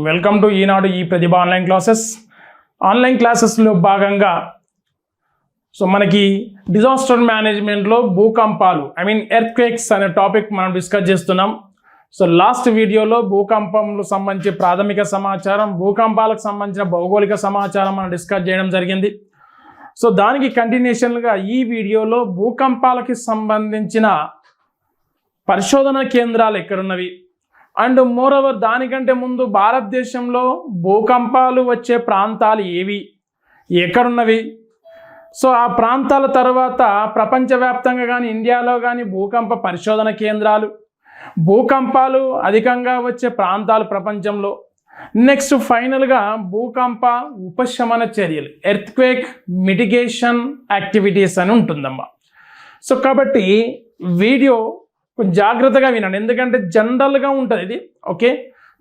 Welcome to ఈనాడు ఈ ప్రతిభ online classes. Online క్లాసెస్లో భాగంగా మనకి డిజాస్టర్ మేనేజ్మెంట్లో భూకంపాలు ఎర్త్క్వేక్స్ అనే టాపిక్ మనం డిస్కస్ చేస్తున్నాం. లాస్ట్ వీడియోలో భూకంపంకు సంబంధించి ప్రాథమిక సమాచారం, భూకంపాలకు సంబంధించిన భౌగోళిక సమాచారం మనం డిస్కస్ చేయడం జరిగింది. దానికి కంటిన్యూషన్గా ఈ వీడియోలో భూకంపాలకి సంబంధించిన పరిశోధన కేంద్రాలు ఎక్కడున్నవి అండ్ మోరోవర్ దానికంటే ముందు భారతదేశంలో భూకంపాలు వచ్చే ప్రాంతాలు ఏవి, ఎక్కడున్నవి, ఆ ప్రాంతాల తర్వాత ప్రపంచవ్యాప్తంగా కానీ ఇండియాలో కానీ భూకంప పరిశోధన కేంద్రాలు, భూకంపాలు అధికంగా వచ్చే ప్రాంతాలు ప్రపంచంలో, నెక్స్ట్ ఫైనల్గా భూకంప ఉపశమన చర్యలు, ఎర్త్క్వేక్ మిటిగేషన్ యాక్టివిటీస్ అని ఉంటుందమ్మా. కాబట్టి వీడియో కొంచెం జాగ్రత్తగా వినండి, ఎందుకంటే జనరల్గా ఉంటుంది ఇది. ఓకే,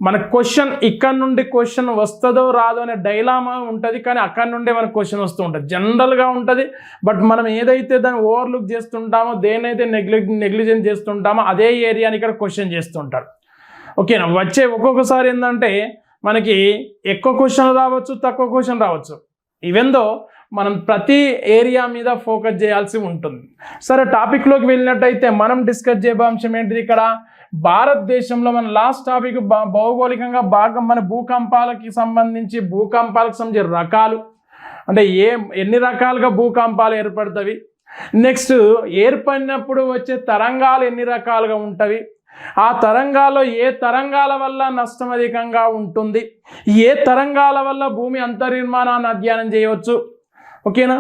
మన క్వశ్చన్ ఇక్కడ నుండి క్వశ్చన్ వస్తుందో రాదో అనే డైలామా ఉంటుంది, కానీ అక్కడ నుండే మనకు క్వశ్చన్ వస్తూ ఉంటుంది. జనరల్గా ఉంటుంది, బట్ మనం ఏదైతే దాన్ని ఓవర్లుక్ చేస్తుంటామో, దేనైతే నెగ్లిజెన్స్ చేస్తుంటామో అదే ఏరియాని ఇక్కడ క్వశ్చన్ చేస్తుంటారు. ఓకేనా, వచ్చే ఒక్కొక్కసారి ఏంటంటే మనకి ఎక్కువ క్వశ్చన్ రావచ్చు, తక్కువ క్వశ్చన్ రావచ్చు. ఈవెందో మనం ప్రతి ఏరియా మీద ఫోకస్ చేయాల్సి ఉంటుంది. సరే, టాపిక్లోకి వెళ్ళినట్టయితే మనం డిస్కస్ చేయబోయే అంశం ఏంటిది? ఇక్కడ భారతదేశంలో మన లాస్ట్ టాపిక్ భౌగోళికంగా భాగం మన భూకంపాలకు సంబంధించి రకాలు, అంటే ఎన్ని రకాలుగా భూకంపాలు ఏర్పడతాయి, నెక్స్ట్ ఏర్పడినప్పుడు వచ్చే తరంగాలు ఎన్ని రకాలుగా ఉంటవి, ఆ తరంగాల్లో ఏ తరంగాల వల్ల నష్టం అధికంగా ఉంటుంది, ఏ తరంగాల వల్ల భూమి అంతర్నిర్మాణాన్ని అధ్యయనం చేయవచ్చు. ఓకేనా,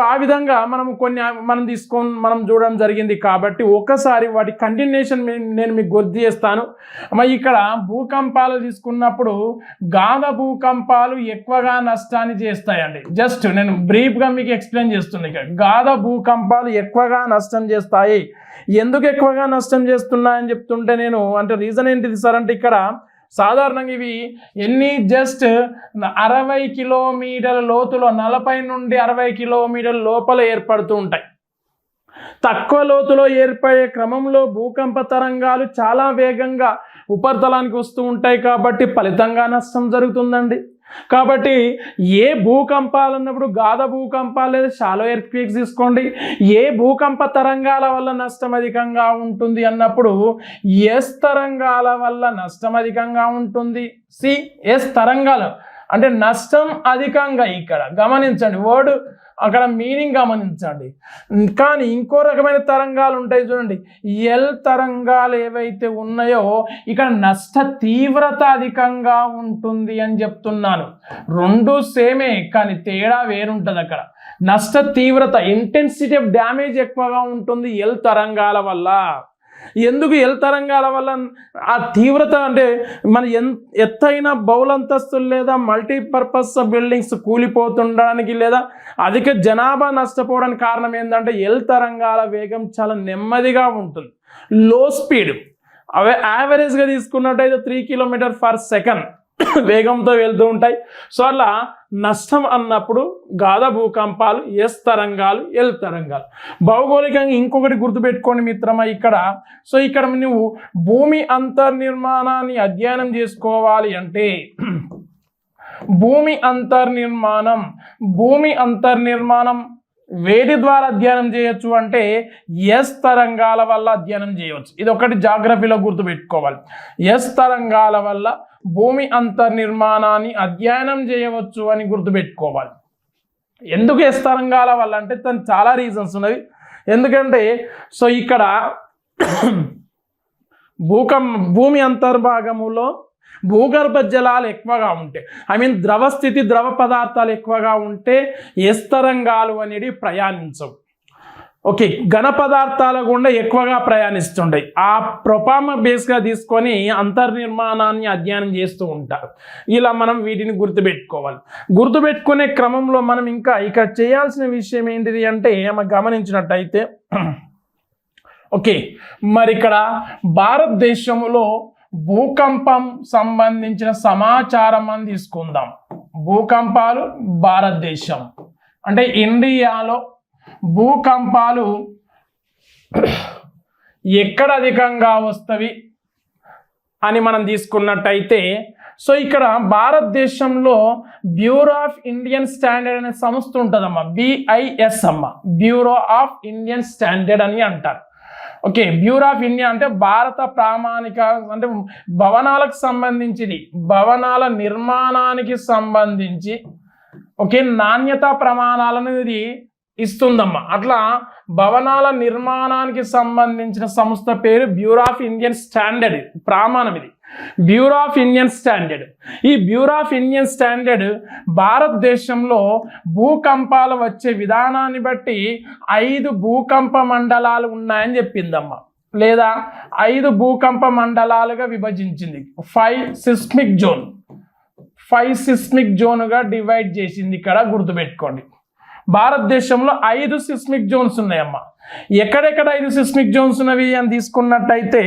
ఆ విధంగా మనం చూడడం జరిగింది. కాబట్టి ఒకసారి వాటి కంటిన్యూషన్ నేను మీకు గుర్తు చేస్తాను. ఇక్కడ భూకంపాలు తీసుకున్నప్పుడు గాథ భూకంపాలు ఎక్కువగా నష్టాన్ని చేస్తాయండి. జస్ట్ నేను బ్రీఫ్గా మీకు ఎక్స్ప్లెయిన్ చేస్తున్నాను. ఇక్కడ గాథ భూకంపాలు ఎక్కువగా నష్టం చేస్తాయి. ఎందుకు ఎక్కువగా నష్టం చేస్తున్నాయని చెప్తుంటే నేను రీజన్ ఏంటిది సార్ అంటే, ఇక్కడ సాధారణంగా ఇవి జస్ట్ 60 కిలోమీటర్ల లోతులో, 40 నుండి 60 కిలోమీటర్ల లోపల ఏర్పడుతూ ఉంటాయి. తక్కువ లోతులో ఏర్పడే క్రమంలో భూకంప తరంగాలు చాలా వేగంగా ఉపరితలానికి వస్తూ ఉంటాయి, కాబట్టి ఫలితంగా నష్టం జరుగుతుందండి. కాబట్టి ఏ భూకంపాలు అన్నప్పుడు గాథ భూకంపాలు లేదా షాలో ఎర్త్క్వేక్స్ తీసుకోండి. ఏ భూకంప తరంగాల వల్ల నష్టం అధికంగా ఉంటుంది అన్నప్పుడు ఎస్ తరంగాల వల్ల నష్టం అధికంగా ఉంటుంది. ఎస్ తరంగాలు అంటే నష్టం అధికంగా. ఇక్కడ గమనించండి, వర్డ్ అక్కడ మీనింగ్ గమనించండి. కానీ ఇంకో రకమైన తరంగాలు ఉంటాయి చూడండి, ఎల్ తరంగాలు ఏవైతే ఉన్నాయో ఇక్కడ నష్ట తీవ్రత అధికంగా ఉంటుంది అని చెప్తున్నాను. రెండు సేమే, కానీ తేడా వేరుంటుంది. అక్కడ నష్ట తీవ్రత, ఇంటెన్సిటీ ఆఫ్ డ్యామేజ్ ఎక్కువగా ఉంటుంది ఎల్ తరంగాల వల్ల. ఎందుకు ఎల్ తరంగాల వల్ల ఆ తీవ్రత అంటే మన ఎత్తైన బహుళంతస్తులు లేదా మల్టీపర్పస్ బిల్డింగ్స్ కూలిపోతుండడానికి లేదా అధిక జనాభా నష్టపోవడానికి కారణం ఏంటంటే ఎల్ తరంగాల వేగం చాలా నెమ్మదిగా ఉంటుంది, లో స్పీడ్. యావరేజ్గా తీసుకున్నట్టయితే 3 km/s వేగంతో వెళ్తూ ఉంటాయి. అలా నష్టం అన్నప్పుడు గాథ భూకంపాలు ఎస్ తరంగాలు, ఎల్ తరంగాలు. భౌగోళికంగా ఇంకొకటి గుర్తుపెట్టుకోండి మిత్రమా, ఇక్కడ నువ్వు భూమి అంతర్నిర్మాణాన్ని అధ్యయనం చేసుకోవాలి అంటే భూమి అంతర్నిర్మాణం వేటి ద్వారా అధ్యయనం చేయొచ్చు అంటే ఎస్ తరంగాల వల్ల అధ్యయనం చేయవచ్చు. ఇది ఒకటి జాగ్రఫీలో గుర్తుపెట్టుకోవాలి. ఎస్ తరంగాల వల్ల భూమి అంతర్నిర్మాణాన్ని అధ్యయనం చేయవచ్చు అని గుర్తుపెట్టుకోవాలి. ఎందుకు ఎస్ తరంగాల వల్ల అంటే దానికి చాలా రీజన్స్ ఉన్నవి. ఎందుకంటే ఇక్కడ భూమి అంతర్భాగములో భూగర్భ జలాలు ఎక్కువగా ఉంటాయి, ద్రవ పదార్థాలు ఎక్కువగా ఉంటే ఎస్ తరంగాలు అనేవి ప్రయాణించవు. ఓకే, ఘన పదార్థాల గుండా ఎక్కువగా ప్రయాణిస్తుంటాయి. ఆ ప్రొపామ బేస్గా తీసుకొని అంతర్నిర్మాణాన్ని అధ్యయనం చేస్తూ ఉంటారు. ఇలా మనం వీటిని గుర్తుపెట్టుకోవాలి. గుర్తుపెట్టుకునే క్రమంలో మనం ఇంకా ఇక్కడ చేయాల్సిన విషయం ఏంటిది అంటే గమనించినట్టయితే, ఓకే, మరి ఇక్కడ భారతదేశంలో భూకంపం సంబంధించిన సమాచారం అని తీసుకుందాం. భూకంపాలు భారతదేశం అంటే ఇండియాలో భూకంపాలు ఎక్కడ అధికంగా వస్తవి అని మనం తీసుకున్నట్టయితే సో ఇక్కడ భారతదేశంలో బ్యూరో ఆఫ్ ఇండియన్ స్టాండర్డ్ అనే సంస్థ ఉంటుందమ్మా, BIS అమ్మ, బ్యూరో ఆఫ్ ఇండియన్ స్టాండర్డ్ అని అంటారు. ఓకే, బ్యూరో ఆఫ్ ఇండియా అంటే భారత ప్రామాణిక, అంటే భవనాలకు సంబంధించింది, భవనాల నిర్మాణానికి సంబంధించి ఓకే నాణ్యతా ప్రమాణాలను ఇది ఇస్తుందమ్మా. అట్లా భవనాల నిర్మాణానికి సంబంధించిన సంస్థ పేరు బ్యూరో ఆఫ్ ఇండియన్ స్టాండర్డ్, ప్రామాణం ఇది బ్యూరో ఆఫ్ ఇండియన్ స్టాండర్డ్. ఈ బ్యూరో ఆఫ్ ఇండియన్ స్టాండర్డ్ భారతదేశంలో భూకంపాలు వచ్చే విధానాన్ని బట్టి 5 భూకంప మండలాలు ఉన్నాయని చెప్పిందమ్మా, లేదా 5 భూకంప మండలాలుగా విభజించింది. 5 సిస్మిక్ జోన్, 5 సిస్మిక్ జోన్గా డివైడ్ చేసింది. ఇక్కడ గుర్తుపెట్టుకోండి, భారతదేశంలో 5 సిస్మిక్ జోన్స్ ఉన్నాయమ్మా. ఎక్కడెక్కడ 5 సిస్మిక్ జోన్స్ ఉన్నవి అని తీసుకున్నట్టయితే,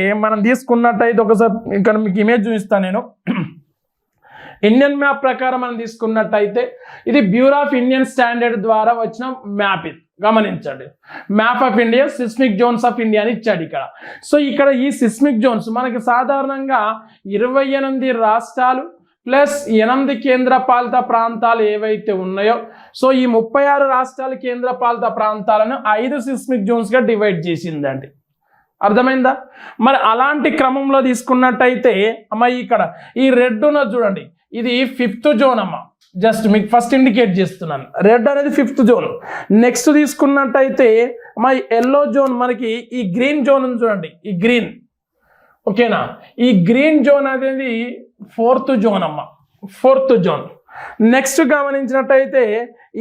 ఒకసారి ఇక్కడ మీకు ఇమేజ్ చూపిస్తాను నేను. ఇండియన్ మ్యాప్ ప్రకారం మనం తీసుకున్నట్టయితే ఇది బ్యూరో ఆఫ్ ఇండియన్ స్టాండర్డ్ ద్వారా వచ్చిన మ్యాప్, ఇది గమనించండి. Map of India, seismic Jones of India అని ఇచ్చాడు ఇక్కడ. సో ఇక్కడ ఈ సిస్మిక్ జోన్స్ మనకి సాధారణంగా 28 రాష్ట్రాలు ప్లస్ 8 కేంద్ర పాలిత ప్రాంతాలు ఏవైతే ఉన్నాయో, సో ఈ 36 రాష్ట్రాల కేంద్ర పాలిత ప్రాంతాలను 5 సిస్మిక్ జోన్స్గా డివైడ్ చేసిందండి. అర్థమైందా? మరి అలాంటి క్రమంలో తీసుకున్నట్టయితే అమ్మ ఇక్కడ ఈ రెడ్ ఉన్నది చూడండి, ఇది 5th జోన్ అమ్మ. జస్ట్ మీకు ఫస్ట్ ఇండికేట్ చేస్తున్నాను, రెడ్ అనేది 5th జోన్. నెక్స్ట్ తీసుకున్నట్టయితే అమ్మ ఎల్లో జోన్, మనకి ఈ గ్రీన్ జోన్ ఉంది చూడండి, ఈ గ్రీన్, ఓకేనా, ఈ గ్రీన్ జోన్ అనేది 4th జోన్ అమ్మ, 4th జోన్. నెక్స్ట్ గమనించినట్టయితే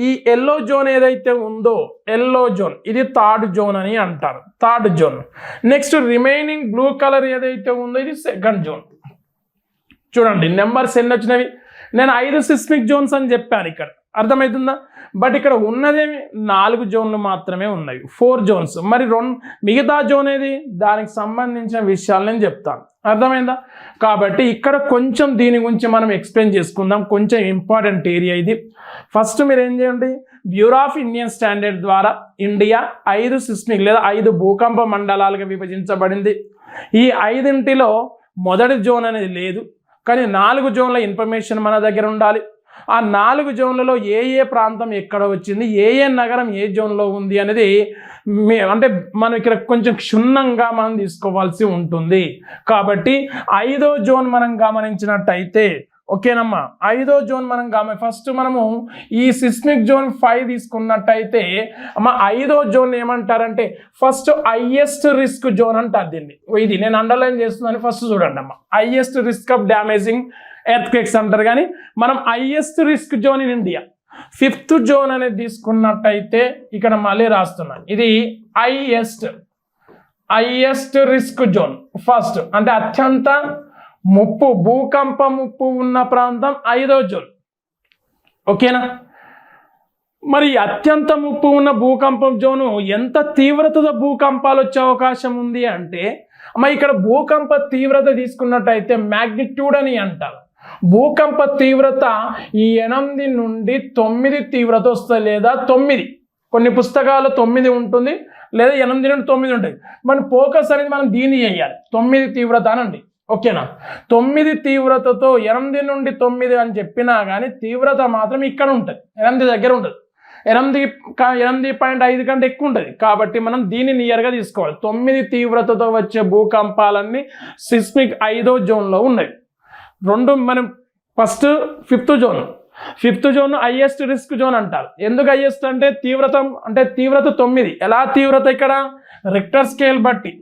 ఈ ఎల్లో జోన్ ఏదైతే ఉందో, ఎల్లో జోన్ ఇది 3rd జోన్ అని అంటారు, 3rd zone. Next remaining blue colour ఏదైతే ఉందో ఇది 2nd జోన్. చూడండి నెంబర్స్ ఎన్ని వచ్చినవి, నేను 5 సిస్మిక్ జోన్స్ అని చెప్పాను ఇక్కడ, అర్థమవుతుందా? బట్ ఇక్కడ ఉన్నదేమి 4 జోన్లు మాత్రమే ఉన్నాయి, 4 జోన్స్. మరి మిగతా జోన్ ఏది, దానికి సంబంధించిన విషయాలు నేను చెప్తాను, అర్థమైందా? కాబట్టి ఇక్కడ కొంచెం దీని గురించి మనం ఎక్స్ప్లెయిన్ చేసుకుందాం, కొంచెం ఇంపార్టెంట్ ఏరియా ఇది. ఫస్ట్ మీరు ఏం చేయండి, బ్యూరో ఆఫ్ ఇండియన్ స్టాండర్డ్ ద్వారా ఇండియా 5 సిస్మిక్ లేదా 5 భూకంప మండలాలుగా విభజించబడింది. ఈ 5 మొదటి జోన్ అనేది లేదు, కానీ 4 జోన్ల ఇన్ఫర్మేషన్ మన దగ్గర ఉండాలి. ఆ 4 జోన్లలో ఏ ప్రాంతం ఎక్కడ వచ్చింది, ఏ నగరం ఏ జోన్లో ఉంది అనేది అంటే మనం ఇక్కడ కొంచెం క్షుణ్ణంగా మనం తీసుకోవాల్సి ఉంటుంది. కాబట్టి 5వ జోన్ మనం గమనించినట్టయితే, ఓకేనమ్మా, 5వ జోన్ మనం ఫస్ట్ మనము ఈ సిస్మిక్ జోన్ 5 తీసుకున్నట్టయితే అమ్మ 5వ జోన్ ఏమంటారంటే ఫస్ట్ హైయెస్ట్ రిస్క్ జోన్ అంటారు దీన్ని. ఇది నేను అండర్లైన్ చేస్తున్నాను, ఫస్ట్ చూడండి అమ్మ, highest risk of damaging earthquakes అంటారు, కానీ మనం highest risk zone in India 5th zone అనేది తీసుకున్నట్టయితే ఇక్కడ మళ్ళీ రాస్తున్నాను, ఇది హైయెస్ట్ రిస్క్ జోన్ ఫస్ట్, అంటే అత్యంత భూకంప ముప్పు ఉన్న ప్రాంతం 5వ జోన్, ఓకేనా? మరి అత్యంత ముప్పు ఉన్న భూకంపం జోను ఎంత తీవ్రతతో భూకంపాలు వచ్చే అవకాశం ఉంది అంటే అమ్మ ఇక్కడ భూకంప తీవ్రత తీసుకున్నట్టయితే మ్యాగ్నిట్యూడ్ అని అంటారు. భూకంప తీవ్రత ఈ 8 నుండి 9 తీవ్రత వస్తుంది, లేదా 9, కొన్ని పుస్తకాలు 9 ఉంటుంది, లేదా 8 నుండి 9 ఉంటుంది. మన ఫోకస్ అనేది మనం దీన్ని చేయాలి, 9 తీవ్రత అనండి, ఓకేనా? 9 తీవ్రతతో 8 నుండి 9 అని చెప్పినా కానీ తీవ్రత మాత్రం ఇక్కడ ఉంటుంది, 8 దగ్గర ఉంటుంది. 8.5 కంటే ఎక్కువ ఉంటుంది, కాబట్టి మనం దీన్ని నియర్గా తీసుకోవాలి. 9 తీవ్రతతో వచ్చే భూకంపాలన్నీ సిస్మిక్ 5వ జోన్లో ఉన్నాయి. మనం first 5th zone highest risk zone అంటారు. ఎందుకు హైయెస్ట్ అంటే తీవ్రత 9. ఎలా తీవ్రత, ఇక్కడ రిక్టర్ స్కేల్ బట్టి,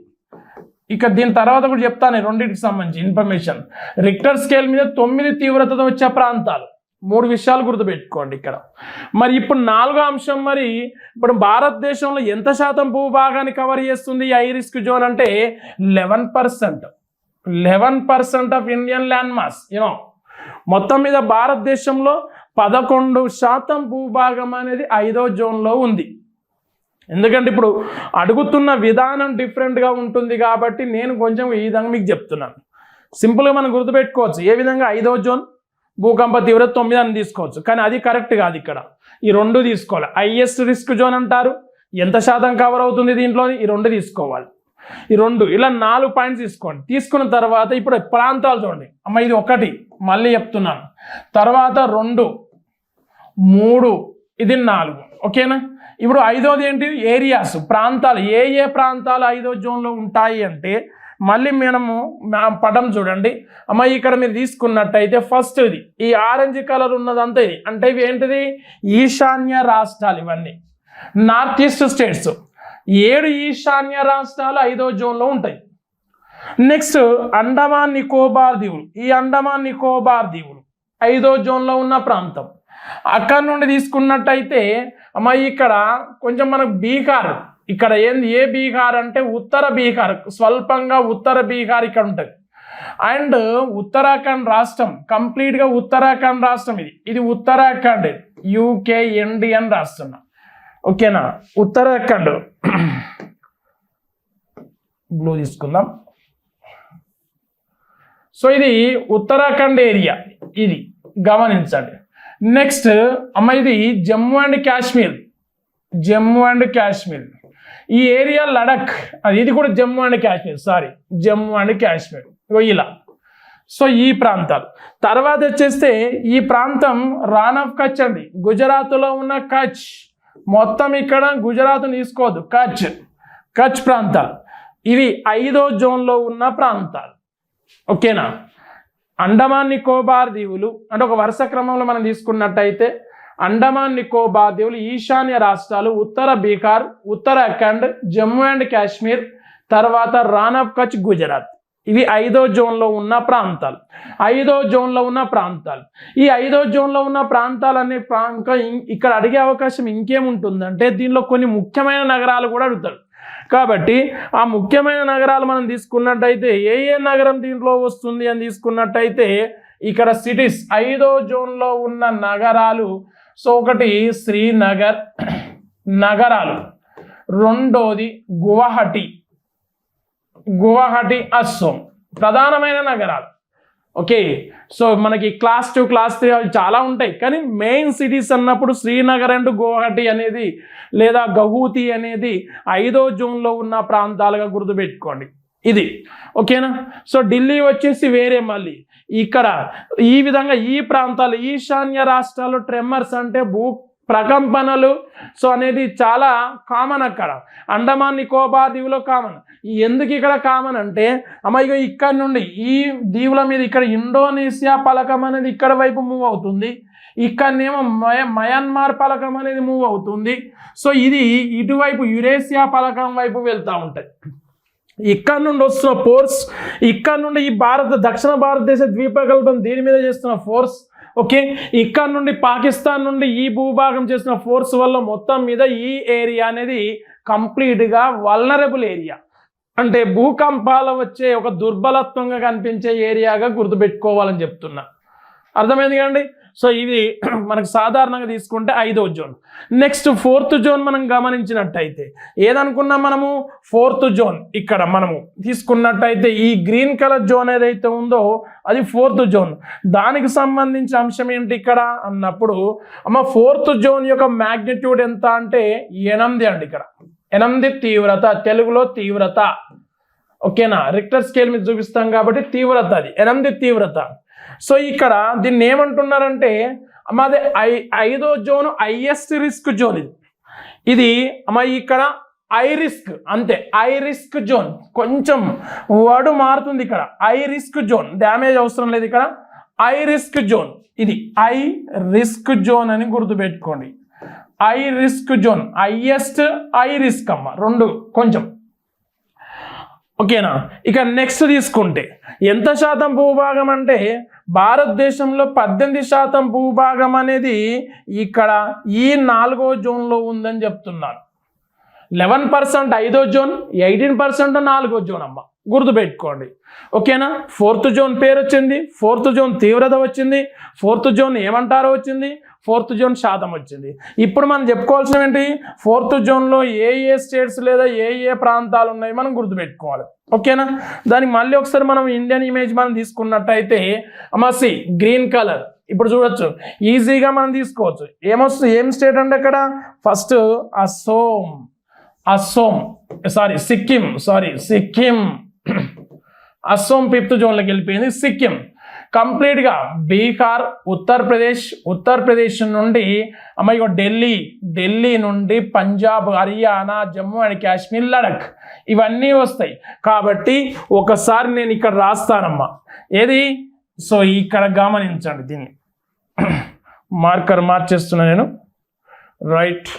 ఇక దీని తర్వాత కూడా చెప్తాను రెండింటికి సంబంధించి ఇన్ఫర్మేషన్. రిక్టర్ స్కేల్ మీద 9 తీవ్రతతో వచ్చే ప్రాంతాలు, 3 విషయాలు గుర్తుపెట్టుకోండి ఇక్కడ. మరి ఇప్పుడు 4వ అంశం, మరి ఇప్పుడు భారతదేశంలో ఎంత శాతం భూభాగాన్ని కవర్ చేస్తుంది హై రిస్క్ జోన్ అంటే 11% ఆఫ్ ఇండియన్ ల్యాండ్ మాస్. మొత్తం మీద భారతదేశంలో 11% భూభాగం అనేది 5వ జోన్లో ఉంది. ఎందుకంటే ఇప్పుడు అడుగుతున్న విధానం డిఫరెంట్గా ఉంటుంది కాబట్టి నేను కొంచెం ఈ విధంగా మీకు చెప్తున్నాను. సింపుల్గా మనం గుర్తుపెట్టుకోవచ్చు, ఏ విధంగా 5వ జోన్ భూకంప తీవ్రత 9 అని తీసుకోవచ్చు, కానీ అది కరెక్ట్ కాదు. ఇక్కడ ఈ 2 తీసుకోవాలి. హైయెస్ట్ రిస్క్ జోన్ అంటారు, ఎంత శాతం కవర్ అవుతుంది దీంట్లో, ఈ 2 తీసుకోవాలి. ఈ 2 ఇలా 4 పాయింట్స్ తీసుకోండి. తీసుకున్న తర్వాత ఇప్పుడు ప్రాంతాలు చూడండి అమ్మ, ఇది 1 మళ్ళీ చెప్తున్నాను, తర్వాత 2, 3, ఇది 4. ఓకేనా? ఇప్పుడు 5వది ఏంటి? ఏరియాస్, ప్రాంతాలు. ఏ ప్రాంతాలు 5వ జోన్లో ఉంటాయి అంటే మళ్ళీ మనము పటం చూడండి అమ్మ, ఇక్కడ మీరు తీసుకున్నట్టయితే ఫస్ట్ ఇది ఈ ఆరెంజ్ కలర్ ఉన్నదంతా ఇది అంటే ఇవి ఏంటిది? ఈశాన్య రాష్ట్రాలు. ఇవన్నీ నార్త్ ఈస్ట్ స్టేట్స్. 7 ఈశాన్య రాష్ట్రాలు 5వ జోన్లో ఉంటాయి. నెక్స్ట్ అండమాన్ నికోబార్ దీవులు. ఈ అండమాన్ నికోబార్ దీవులు 5వ జోన్లో ఉన్న ప్రాంతం. అక్కడ నుండి తీసుకున్నట్టయితే అమ్మ, ఇక్కడ కొంచెం మనకు బీహార్, ఇక్కడ ఏంది? ఏ బీహార్ అంటే ఉత్తర బీహార్, స్వల్పంగా ఉత్తర బీహార్ ఇక్కడ ఉంటుంది. అండ్ ఉత్తరాఖండ్ రాష్ట్రం, కంప్లీట్గా ఉత్తరాఖండ్ రాష్ట్రం. ఇది ఉత్తరాఖండ్, UKND అని రాస్తున్నా. ఓకేనా? ఉత్తరాఖండ్ బ్లూ తీసుకుందాం. సో ఇది ఉత్తరాఖండ్ ఏరియా, ఇది గమనించండి. నెక్స్ట్ అమ్మ, ఇది జమ్మూ అండ్ కాశ్మీర్. జమ్మూ అండ్ కాశ్మీర్ ఈ ఏరియా లడక్, ఇది కూడా జమ్మూ అండ్ కాశ్మీర్, జమ్మూ అండ్ కాశ్మీర్ ఇలా. సో ఈ ప్రాంతాలు. తర్వాత వచ్చేస్తే ఈ ప్రాంతం రాన్ ఆఫ్ కచ్ అండి, గుజరాత్లో ఉన్న కచ్. మొత్తం ఇక్కడ గుజరాత్ తీసుకోవద్దు, కచ్ ప్రాంతాలు. ఇవి 5వ జోన్లో ఉన్న ప్రాంతాలు. ఓకేనా? అండమాన్ నికోబార్ దీవులు అంటే ఒక వరుస క్రమంలో మనం తీసుకున్నట్టయితే అండమాన్ నికోబార్ దీవులు, ఈశాన్య రాష్ట్రాలు, ఉత్తర బీహార్, ఉత్తరాఖండ్, జమ్మూ అండ్ కాశ్మీర్, తర్వాత రాన్ ఆఫ్ కచ్, గుజరాత్. ఇవి 5వ జోన్లో ఉన్న ప్రాంతాలు. 5వ జోన్లో ఉన్న ప్రాంతాలు. ఈ 5వ జోన్లో ఉన్న ప్రాంతాలనే ఇక్కడ అడిగే అవకాశం ఇంకేముంటుందంటే దీనిలో కొన్ని ముఖ్యమైన నగరాలు కూడా అడుగుతారు. కాబట్టి ఆ ముఖ్యమైన నగరాలు మనం తీసుకున్నట్టయితే ఏ నగరం దీంట్లో వస్తుంది అని తీసుకున్నట్టయితే ఇక్కడ సిటీస్ 5వ జోన్లో ఉన్న నగరాలు. సో ఒకటి శ్రీనగర్ నగరాలు, 2వది గువాహటి అస్సోం, ప్రధానమైన నగరాలు. ఓకే, సో మనకి క్లాస్ 2, క్లాస్ 3 అవి చాలా ఉంటాయి, కానీ మెయిన్ సిటీస్ అన్నప్పుడు శ్రీనగర్ అండ్ గువాహటి అనేది లేదా గౌహతి అనేది 5వ జోన్లో ఉన్న ప్రాంతాలుగా గుర్తుపెట్టుకోండి. ఇది ఓకేనా? సో ఢిల్లీ వచ్చేసి వేరే. మళ్ళీ ఇక్కడ ఈ విధంగా ఈ ప్రాంతాలు ఈశాన్య రాష్ట్రాలు ట్రెమర్స్ అంటే ప్రకంపనలు సో అనేది చాలా కామన్. అక్కడ అండమాన్ నికోబార్ దీవులో కామన్. ఎందుకు ఇక్కడ కామన్ అంటే అమ్మ, ఇక ఇక్కడ నుండి ఈ దీవుల మీద ఇక్కడ ఇండోనేషియా పలకం అనేది ఇక్కడ వైపు మూవ్ అవుతుంది, ఇక్కడనేమో మయన్మార్ పలకం అనేది మూవ్ అవుతుంది. సో ఇది ఇటువైపు యురేషియా పలకం వైపు వెళ్తూ ఉంటాయి. ఇక్కడ నుండి వస్తున్న ఫోర్స్, ఇక్కడ నుండి ఈ దక్షిణ భారతదేశ ద్వీపకల్పం దీని మీద చేస్తున్న ఫోర్స్. ఓకే, ఇక్కడ నుండి పాకిస్తాన్ నుండి ఈ భూభాగం చేసిన ఫోర్స్ వల్ల మొత్తం మీద ఈ ఏరియా అనేది కంప్లీట్గా వల్నరబుల్ ఏరియా, అంటే భూకంపాలు వచ్చే ఒక దుర్బలత్వంగా కనిపించే ఏరియాగా గుర్తుపెట్టుకోవాలని చెప్తున్నా. అర్థమైంది కదండి? సో ఇది మనకు సాధారణంగా తీసుకుంటే 5వ జోన్. నెక్స్ట్ 4th జోన్ మనం గమనించినట్టయితే ఏదనుకున్నాం మనము? 4th జోన్ ఇక్కడ మనము తీసుకున్నట్టయితే ఈ గ్రీన్ కలర్ జోన్ ఏదైతే ఉందో అది 4th జోన్. దానికి సంబంధించిన అంశం ఏంటి ఇక్కడ అన్నప్పుడు అమ్మ, 4th జోన్ యొక్క మ్యాగ్నిట్యూడ్ ఎంత అంటే 8 అండి. ఇక్కడ 8 తీవ్రత, తెలుగులో తీవ్రత. ఓకేనా? రిక్టర్ స్కేల్ మీద చూపిస్తాం కాబట్టి తీవ్రత, అది 8 తీవ్రత. సో ఇక్కడ దీన్ని ఏమంటున్నారంటే మాది 5వ జోన్ హైయెస్ట్ రిస్క్ జోన్. ఇది అమ్మ ఇక్కడ ఐ రిస్క్, అంతే, ఐ రిస్క్ జోన్. కొంచెం వర్డ్ మారుతుంది ఇక్కడ. ఐ రిస్క్ జోన్, డ్యామేజ్ అవసరం లేదు ఇక్కడ. ఐ రిస్క్ జోన్, ఇది ఐ రిస్క్ జోన్ అని గుర్తుపెట్టుకోండి. I risk zone, highest I risk అమ్మ, 2 కొంచెం. ఓకేనా? ఇక నెక్స్ట్ తీసుకుంటే ఎంత శాతం భూభాగం అంటే భారతదేశంలో 18% భూభాగం అనేది ఇక్కడ ఈ 4వ జోన్లో ఉందని చెప్తున్నారు. 11% 5వ జోన్, 18% 4వ జోన్ అమ్మ, గుర్తుపెట్టుకోండి. ఓకేనా? 4th జోన్ పేరు వచ్చింది, 4th జోన్ తీవ్రత వచ్చింది, 4th జోన్ ఏమంటారో వచ్చింది, 4th జోన్ శాతం వచ్చింది. ఇప్పుడు మనం చెప్పుకోవాల్సిన ఏంటి? 4th జోన్లో ఏ స్టేట్స్ లేదా ఏ ప్రాంతాలు ఉన్నాయి మనం గుర్తుపెట్టుకోవాలి. ఓకేనా? దానికి మళ్ళీ ఒకసారి మనం ఇండియన్ ఇమేజ్ మనం తీసుకున్నట్టయితే అమ్మసి గ్రీన్ కలర్ ఇప్పుడు చూడొచ్చు, ఈజీగా మనం తీసుకోవచ్చు. ఏమొస్తుంది? ఏం స్టేట్ అంటే అక్కడ ఫస్ట్ సిక్కిం అస్సోం 5th జోన్లోకి వెళ్ళిపోయింది. సిక్కిం కంప్లీట్గా బీహార్, ఉత్తరప్రదేశ్ నుండి అమ్మాయి ఢిల్లీ నుండి పంజాబ్, హర్యానా, జమ్మూ అండ్ కాశ్మీర్, లడఖ్ ఇవన్నీ వస్తాయి. కాబట్టి ఒకసారి నేను ఇక్కడ రాస్తానమ్మా, ఏది సో ఇక్కడ గమనించండి, దీన్ని మార్కర్ మార్చేస్తున్నా నేను, రైట్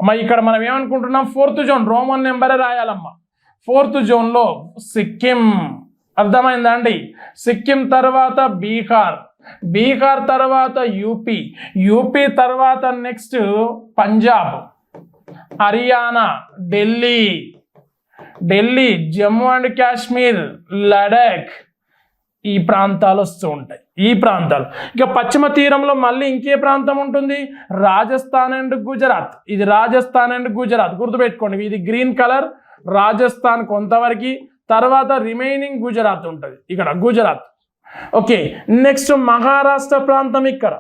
అమ్మా. ఇక్కడ మనం ఏమనుకుంటున్నాం, 4th జోన్ రోమన్ నెంబరే రాయాలమ్మా. 4th జోన్లో సిక్కిం, అర్థమైందా అండి? సిక్కిం తర్వాత బీహార్ తర్వాత యూపీ తర్వాత నెక్స్ట్ పంజాబ్, హర్యానా, ఢిల్లీ, జమ్మూ అండ్ కాశ్మీర్, లడాక్ ఈ ప్రాంతాలు వస్తూ ఉంటాయి. ఈ ప్రాంతాలు ఇక పశ్చిమ తీరంలో మళ్ళీ ఇంకే ప్రాంతం ఉంటుంది, రాజస్థాన్ అండ్ గుజరాత్. ఇది రాజస్థాన్ అండ్ గుజరాత్ గుర్తుపెట్టుకోండి. ఇది గ్రీన్ కలర్ రాజస్థాన్ కొంతవరకు, తర్వాత రిమైనింగ్ గుజరాత్ ఉంటుంది ఇక్కడ, గుజరాత్. ఓకే, నెక్స్ట్ మహారాష్ట్ర ప్రాంతం ఇక్కడ.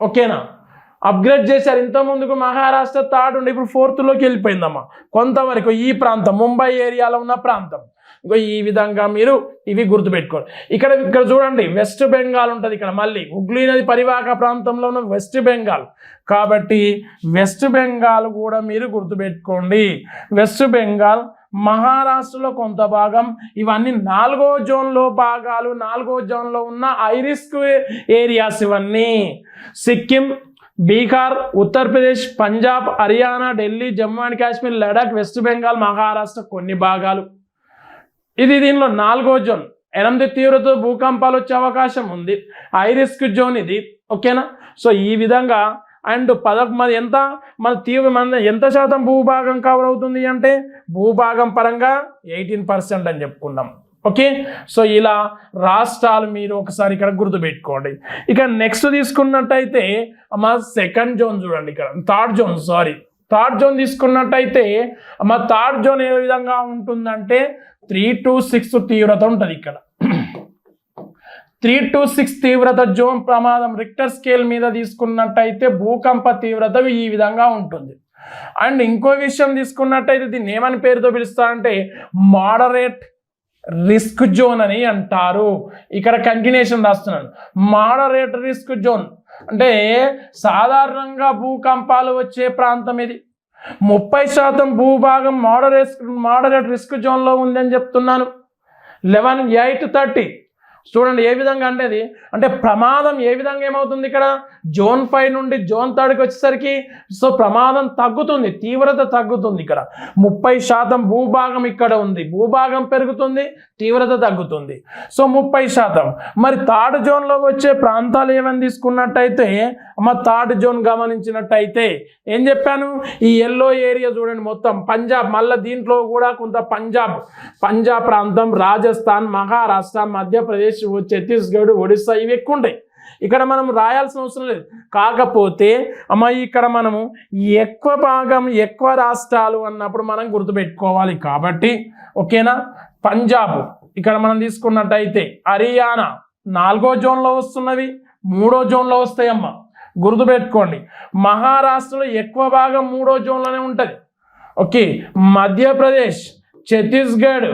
ఓకేనా, అప్గ్రేడ్ చేశారు. ఇంతకుముందుకు మహారాష్ట్ర 3rd ఉండి ఇప్పుడు 4thలోకి వెళ్ళిపోయిందమ్మా కొంతవరకు. ఈ ప్రాంతం ముంబై ఏరియాలో ఉన్న ప్రాంతం. ఈ విధంగా మీరు ఇవి గుర్తుపెట్టుకోండి. ఇక్కడ చూడండి, వెస్ట్ బెంగాల్ ఉంటుంది ఇక్కడ, మళ్ళీ హుగ్లీ నది పరివాహక ప్రాంతంలో ఉన్న వెస్ట్ బెంగాల్. కాబట్టి వెస్ట్ బెంగాల్ కూడా మీరు గుర్తుపెట్టుకోండి. వెస్ట్ బెంగాల్, మహారాష్ట్రలో కొంత భాగం, ఇవన్నీ 4వ జోన్లో భాగాలు. 4వ జోన్లో ఉన్న హై రిస్క్ ఏరియాస్ ఇవన్నీ. సిక్కిం, బీహార్, ఉత్తరప్రదేశ్, పంజాబ్, హర్యానా, ఢిల్లీ, జమ్మూ అండ్ కాశ్మీర్, లడాక్, వెస్ట్ బెంగాల్, మహారాష్ట్ర కొన్ని భాగాలు. ఇది దీనిలో 4వ జోన్. 8 తీవ్రత భూకంపాలు వచ్చే అవకాశం ఉంది, హై రిస్క్ జోన్ ఇది. ఓకేనా, సో ఈ విధంగా. అండ్ ఎంత శాతం భూభాగం కవర్ అవుతుంది అంటే, భూభాగం పరంగా 18% అని చెప్పుకున్నాం. ఓకే, సో ఇలా రాష్ట్రాలు మీరు ఒకసారి ఇక్కడ గుర్తుపెట్టుకోండి. ఇక నెక్స్ట్ తీసుకున్నట్టయితే మా 2nd జోన్ చూడండి, ఇక్కడ 3rd జోన్ తీసుకున్నట్టయితే మా 3rd జోన్ ఏ విధంగా ఉంటుందంటే 3 to 6 తీవ్రత ఉంటుంది ఇక్కడ. 3 to 6 తీవ్రత జోన్ ప్రమాదం రిక్టర్ స్కేల్ మీద తీసుకున్నట్టయితే భూకంప తీవ్రత ఈ విధంగా ఉంటుంది. అండ్ ఇంకో విషయం తీసుకున్నట్టయితే దీన్ని ఏమని పేరుతో పిలుస్తారంటే మోడరేట్ రిస్క్ జోన్ అని అంటారు. ఇక్కడ కంటిన్యూషన్ రాస్తున్నాను. మోడరేట్ రిస్క్ జోన్ అంటే సాధారణంగా భూకంపాలు వచ్చే ప్రాంతం ఇది. 30% భూభాగం మోడరేట్ రిస్క్ జోన్లో ఉందని చెప్తున్నాను. 11/8/30 చూడండి ఏ విధంగా అంటే ప్రమాదం ఏ విధంగా ఏమవుతుంది ఇక్కడ, జోన్ 5 నుండి జోన్ 3కి వచ్చేసరికి సో ప్రమాదం తగ్గుతుంది, తీవ్రత తగ్గుతుంది. ఇక్కడ 30% భూభాగం ఇక్కడ ఉంది, భూభాగం పెరుగుతుంది, తీవ్రత తగ్గుతుంది. సో 30%. మరి 3rd జోన్లో వచ్చే ప్రాంతాలు ఏమని తీసుకున్నట్టయితే మా 3rd జోన్ గమనించినట్టయితే ఏం చెప్పాను, ఈ ఎల్లో ఏరియా చూడండి మొత్తం పంజాబ్, మళ్ళీ దీంట్లో కూడా కొంత పంజాబ్ ప్రాంతం, రాజస్థాన్, మహారాష్ట్ర, మధ్యప్రదేశ్, ఛత్తీస్గఢ్, ఒడిస్సా ఇవి ఎక్కువ ఉంటాయి. ఇక్కడ మనం రాయాల్సిన అవసరం లేదు. కాకపోతే ఇక్కడ మనము ఎక్కువ భాగం ఎక్కువ రాష్ట్రాలు అన్నప్పుడు మనం గుర్తుపెట్టుకోవాలి. కాబట్టి ఓకేనా, పంజాబ్ ఇక్కడ మనం తీసుకున్నట్టయితే, హర్యానా 4వ జోన్లో వస్తున్నవి, 3వ జోన్లో వస్తాయమ్మా గుర్తుపెట్టుకోండి. మహారాష్ట్రలో ఎక్కువ భాగం 3వ జోన్లోనే ఉంటుంది. ఓకే, మధ్యప్రదేశ్, ఛత్తీస్గఢ్,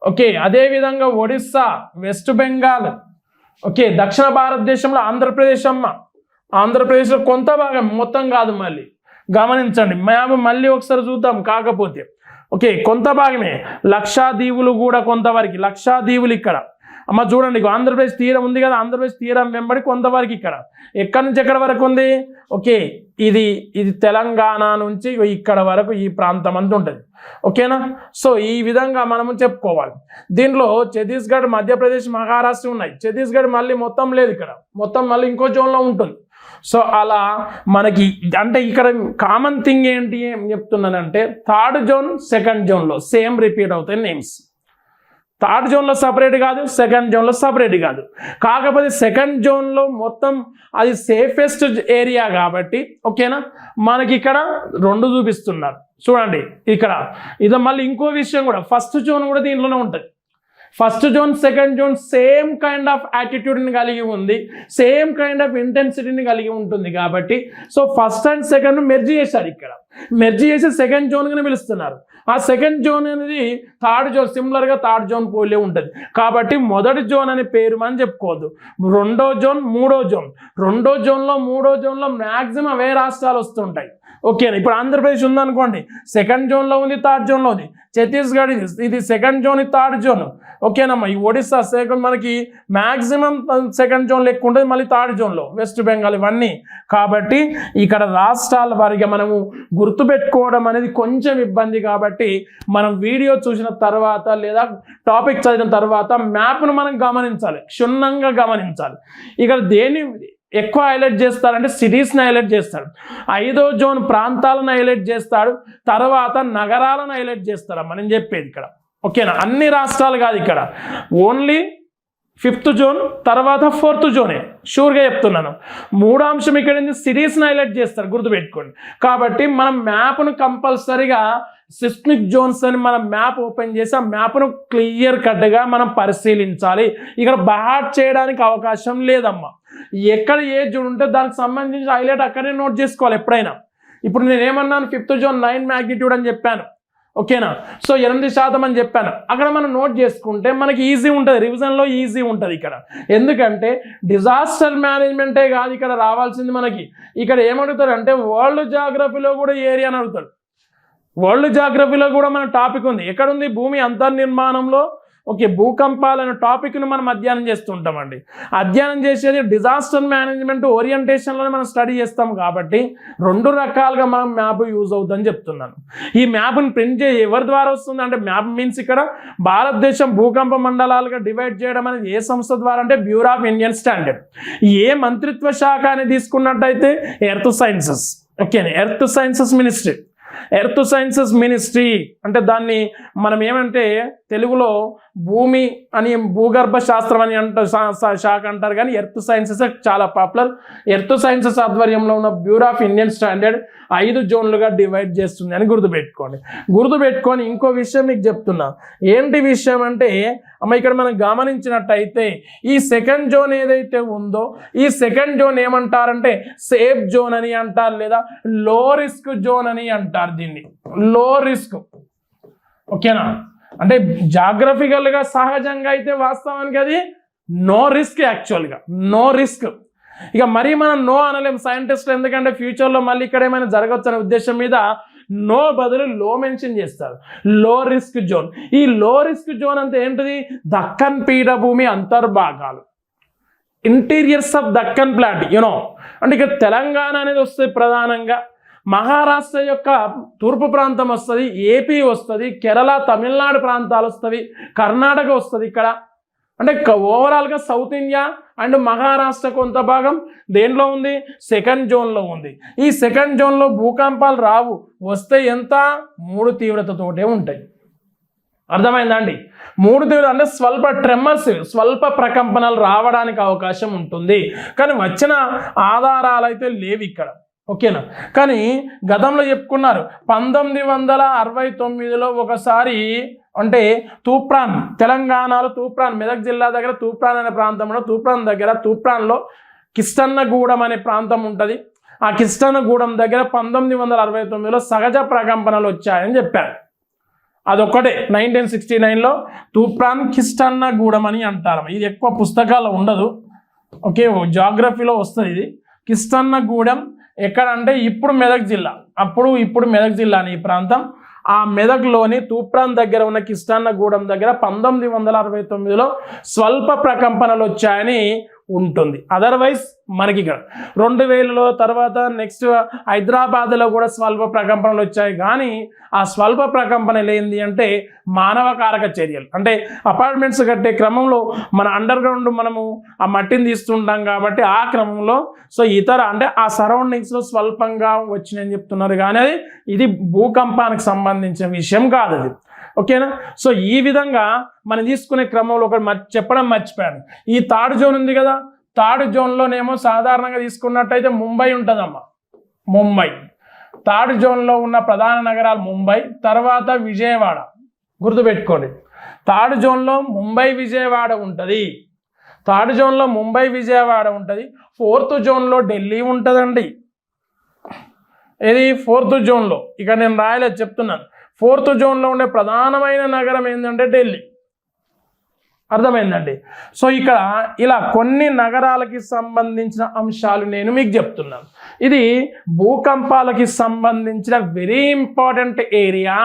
ఓకే అదేవిధంగా ఒడిస్సా, వెస్ట్ బెంగాల్, ఓకే దక్షిణ భారతదేశంలో ఆంధ్రప్రదేశ్లో కొంత భాగం, మొత్తం కాదు, మళ్ళీ గమనించండి మ్యాప్ మళ్ళీ ఒకసారి చూద్దాం. కాకపోతే ఓకే కొంత భాగమే, లక్షద్వీపులు కూడా కొంతవరకు, లక్షద్వీపులు ఇక్కడ చూడండి, ఆంధ్రప్రదేశ్ తీరం ఉంది కదా, ఆంధ్రప్రదేశ్ తీరం వెంబడి కొంతవరకు ఇక్కడ, ఎక్కడి నుంచి ఎక్కడ వరకు ఉంది, ఓకే ఇది తెలంగాణ నుంచి ఇక్కడ వరకు ఈ ప్రాంతం అంతా ఉంటుంది. ఓకేనా, సో ఈ విధంగా మనము చెప్పుకోవాలి. దీంట్లో ఛత్తీస్గఢ్, మధ్యప్రదేశ్, మహారాష్ట్ర ఉన్నాయి. ఛత్తీస్గఢ్ మళ్ళీ మొత్తం లేదు, ఇక్కడ మొత్తం మళ్ళీ ఇంకో జోన్లో ఉంటుంది. సో అలా మనకి అంటే ఇక్కడ కామన్ థింగ్ ఏంటి ఏం చెప్తున్నానంటే, 3rd జోన్ 2nd జోన్లో సేమ్ రిపీట్ అవుతాయి నేమ్స్. 3rd జోన్లో సపరేట్ కాదు, 2nd జోన్లో సపరేట్ కాదు. కాకపోతే 2nd జోన్లో మొత్తం అది సేఫెస్ట్ ఏరియా కాబట్టి ఓకేనా, మనకి ఇక్కడ 2 చూపిస్తున్నారు చూడండి. ఇక్కడ ఇది మళ్ళీ ఇంకో విషయం కూడా, 1st జోన్ కూడా దీంట్లోనే ఉంటుంది. First zone second zone same kind of యాటిట్యూడ్ని కలిగి ఉంది, సేమ్ కైండ్ ఆఫ్ ఇంటెన్సిటీని కలిగి ఉంటుంది. కాబట్టి so first and second merge చేశారు. ఇక్కడ మెర్జ్ చేసి సెకండ్ జోన్గానే పిలుస్తున్నారు. ఆ సెకండ్ జోన్ అనేది థర్డ్ జోన్, సిమిలర్గా థర్డ్ జోన్ పోలే ఉంటుంది. కాబట్టి మొదటి జోన్ అనే పేరు మనం చెప్పుకోవద్దు. రెండో జోన్, మూడో జోన్. రెండో జోన్లో మూడో జోన్లో మ్యాక్సిమం అవే రాష్ట్రాలు వస్తుంటాయి. ఓకేనా. ఇప్పుడు ఆంధ్రప్రదేశ్ ఉందనుకోండి, సెకండ్ జోన్లో ఉంది, థర్డ్ జోన్లో ఉంది. ఛత్తీస్గఢ్ ఇది సెకండ్ జోన్, థర్డ్ జోన్. ఓకేనమ్మా. ఈ ఒడిస్సా సెకండ్ మనకి మ్యాక్సిమం సెకండ్ జోన్లో ఎక్కువ ఉంటుంది, మళ్ళీ థర్డ్ జోన్లో వెస్ట్ బెంగాల్ ఇవన్నీ. కాబట్టి ఇక్కడ రాష్ట్రాల వారిగా మనము గుర్తుపెట్టుకోవడం అనేది కొంచెం ఇబ్బంది. కాబట్టి మనం వీడియో చూసిన తర్వాత లేదా టాపిక్ చదివిన తర్వాత మ్యాప్ను మనం గమనించాలి, క్షుణ్ణంగా గమనించాలి. ఇక్కడ దేని ఎక్కువ హైలైట్ చేస్తారంటే సిటీస్ని హైలైట్ చేస్తాడు. 5వ జోన్ ప్రాంతాలను హైలైట్ చేస్తాడు, తర్వాత నగరాలను హైలైట్ చేస్తారమ్మా నేను చెప్పేది ఇక్కడ. ఓకేనా. అన్ని రాష్ట్రాలు కాదు ఇక్కడ, ఓన్లీ 5th జోన్ తర్వాత 4th జోనే షూర్గా చెప్తున్నాను. 3వ అంశం ఇక్కడ సిటీస్ని హైలైట్ చేస్తారు, గుర్తుపెట్టుకోండి. కాబట్టి మనం మ్యాప్ను కంపల్సరీగా సిస్మిక్ జోన్స్ అని మనం మ్యాప్ ఓపెన్ చేసి ఆ మ్యాప్ను క్లియర్ కట్గా మనం పరిశీలించాలి. ఇక్కడ బహాట్ చేయడానికి అవకాశం లేదమ్మా. ఎక్కడ ఏ జోన్ ఉంటే దానికి సంబంధించి హైలైట్ అక్కడే నోట్ చేసుకోవాలి ఎప్పుడైనా. ఇప్పుడు నేను ఏమన్నాను, 5th జోన్ 9 మ్యాగ్నిట్యూడ్ అని చెప్పాను. ఓకేనా. సో 8% అని చెప్పాను. అక్కడ మనం నోట్ చేసుకుంటే మనకి ఈజీ ఉంటుంది, రివిజన్లో ఈజీ ఉంటుంది ఇక్కడ. ఎందుకంటే డిజాస్టర్ మేనేజ్మెంటే కాదు ఇక్కడ రావాల్సింది మనకి. ఇక్కడ ఏమడుగుతారు అంటే వరల్డ్ జాగ్రఫీలో కూడా ఏరియా అని అడుగుతాడు. వరల్డ్ జాగ్రఫీలో కూడా మన టాపిక్ ఉంది. ఎక్కడుంది? భూమి అంతర్నిర్మాణంలో. ఓకే, భూకంపాలు అనే టాపిక్ను మనం అధ్యయనం చేస్తుంటామండి. అధ్యయనం చేసేది డిజాస్టర్ మేనేజ్మెంట్ ఓరియంటేషన్లోనే మనం స్టడీ చేస్తాం. కాబట్టి 2 రకాలుగా మనం మ్యాప్ యూజ్ అవుతుందని చెప్తున్నాను. ఈ మ్యాప్ని ప్రింట్ ఎవరి ద్వారా వస్తుంది అంటే, మ్యాప్ మీన్స్ ఇక్కడ భారతదేశం భూకంప మండలాలుగా డివైడ్ చేయడం అనేది ఏ సంస్థ ద్వారా అంటే బ్యూరో ఆఫ్ ఇండియన్ స్టాండర్డ్. ఏ మంత్రిత్వ శాఖ అని తీసుకున్నట్టయితే ఎర్త్ సైన్సెస్. ఓకేనా. Earth sciences ministry. Earth sciences ministry అంటే దాన్ని మనం ఏమంటే తెలుగులో భూమి అని, భూగర్భ శాస్త్రం అని శాఖ అంటారు. కానీ ఎర్త్ సైన్సెస్ చాలా పాపులర్. ఎర్త్ సైన్సెస్ ఆధ్వర్యంలో ఉన్న బ్యూరో ఆఫ్ ఇండియన్ స్టాండర్డ్ 5 జోన్లుగా డివైడ్ చేస్తుంది అని గుర్తుపెట్టుకొని ఇంకో విషయం మీకు చెప్తున్నా. ఏంటి విషయం అంటే అమ్మ, ఇక్కడ మనం గమనించినట్టయితే ఈ సెకండ్ జోన్ ఏదైతే ఉందో ఈ సెకండ్ జోన్ ఏమంటారంటే సేఫ్ జోన్ అని అంటారు, లేదా లో రిస్క్ జోన్ అని అంటారు. దీన్ని లో రిస్క్. ఓకేనా. అంటే జాగ్రఫికల్గా సహజంగా అయితే వాస్తవానికి అది నో రిస్క్, యాక్చువల్గా నో రిస్క్. ఇక మరీ మనం నో అనలేం సైంటిస్టులు, ఎందుకంటే ఫ్యూచర్లో మళ్ళీ ఇక్కడ ఏమైనా జరగవచ్చు అనే ఉద్దేశం మీద నో బదులు లో మెన్షన్ చేస్తారు. లో రిస్క్ జోన్. ఈ లో రిస్క్ జోన్ అంటే ఏంటిది? దక్కన్ పీఠభూమి అంతర్భాగాలు, interiors of Deccan plateau. You know అంటే ఇక్కడ తెలంగాణ అనేది వస్తుంది ప్రధానంగా, మహారాష్ట్ర యొక్క తూర్పు ప్రాంతం వస్తుంది, ఏపీ వస్తుంది, కేరళ తమిళనాడు ప్రాంతాలు వస్తుంది, కర్ణాటక వస్తుంది. ఇక్కడ అంటే ఓవరాల్గా సౌత్ ఇండియా అండ్ మహారాష్ట్ర కొంత భాగం దేంట్లో ఉంది? సెకండ్ జోన్లో ఉంది. ఈ సెకండ్ జోన్లో భూకంపాలు రావు, వస్తే ఎంత? 3 తీవ్రతతోటే ఉంటాయి. అర్థమైందా అండి? 3 తీవ్రత అంటే స్వల్ప ట్రెమర్స్, స్వల్ప ప్రకంపనలు రావడానికి అవకాశం ఉంటుంది. కానీ వచ్చిన ఆధారాలు అయితే లేవు ఇక్కడ. ఓకేనా. కానీ గతంలో చెప్పుకున్నారు 1969లో ఒకసారి అంటే తూప్రాన్, తెలంగాణలో తూప్రాన్, మెదక్ జిల్లా దగ్గర తూప్రాన్ అనే ప్రాంతంలో, తూప్రాన్లో కిష్టన్నగూడెం అనే ప్రాంతం ఉంటుంది. ఆ కిష్టన్నగూడెం దగ్గర 1969లో సహజ ప్రకంపనలు వచ్చాయని చెప్పారు. అదొక్కటే 1969లో తూప్రాన్ కిష్టన్నగూడెం అని అంటారు. ఇది ఎక్కువ పుస్తకాల్లో ఉండదు. ఓకే, జాగ్రఫీలో వస్తుంది ఇది. కిష్టన్నగూడెం ఎక్కడంటే ఇప్పుడు మెదక్ జిల్లా, ఇప్పుడు మెదక్ జిల్లా అని ఈ ప్రాంతం. ఆ మెదక్లోని తూప్రాన్ దగ్గర ఉన్న కిష్టన్నగూడెం దగ్గర 1969లో స్వల్ప ప్రకంపనలు వచ్చాయని ఉంటుంది. అదర్వైజ్ మనకి ఇక్కడ 2000లో తర్వాత నెక్స్ట్ హైదరాబాద్లో కూడా స్వల్ప ప్రకంపనలు వచ్చాయి. కానీ ఆ స్వల్ప ప్రకంపనలు ఏంటి అంటే మానవకారక చర్యలు. అంటే అపార్ట్మెంట్స్ కట్టే క్రమంలో మన అండర్ గ్రౌండ్ మనము ఆ మట్టిని తీస్తుంటాం కాబట్టి ఆ క్రమంలో సో ఇతర అంటే ఆ సరౌండింగ్స్లో స్వల్పంగా వచ్చినాయని చెప్తున్నారు. కానీ ఇది భూకంపానికి సంబంధించిన విషయం కాదు అది. ఓకేనా. సో ఈ విధంగా మనం తీసుకునే క్రమంలో ఒకటి చెప్పడం మర్చిపోయాను. ఈ థర్డ్ జోన్ ఉంది కదా, థర్డ్ జోన్లోనేమో సాధారణంగా తీసుకున్నట్టయితే ముంబై ఉంటుందమ్మా. ముంబై థర్డ్ జోన్లో ఉన్న ప్రధాన నగరాలు ముంబై, తర్వాత విజయవాడ. గుర్తుపెట్టుకోండి. థర్డ్ జోన్లో ముంబై విజయవాడ ఉంటుంది. థర్డ్ జోన్లో ముంబై విజయవాడ ఉంటుంది. ఫోర్త్ జోన్లో ఢిల్లీ ఉంటుందండి. ఇది ఫోర్త్ జోన్లో. ఇక నేను రాయలేదు చెప్తున్నాను. ఫోర్త్ జోన్లో ఉండే ప్రధానమైన నగరం ఏంటంటే ఢిల్లీ. అర్థమైందండి. సో ఇక్కడ ఇలా కొన్ని నగరాలకి సంబంధించిన అంశాలు నేను మీకు చెప్తున్నాను. ఇది భూకంపాలకి సంబంధించిన వెరీ ఇంపార్టెంట్ ఏరియా.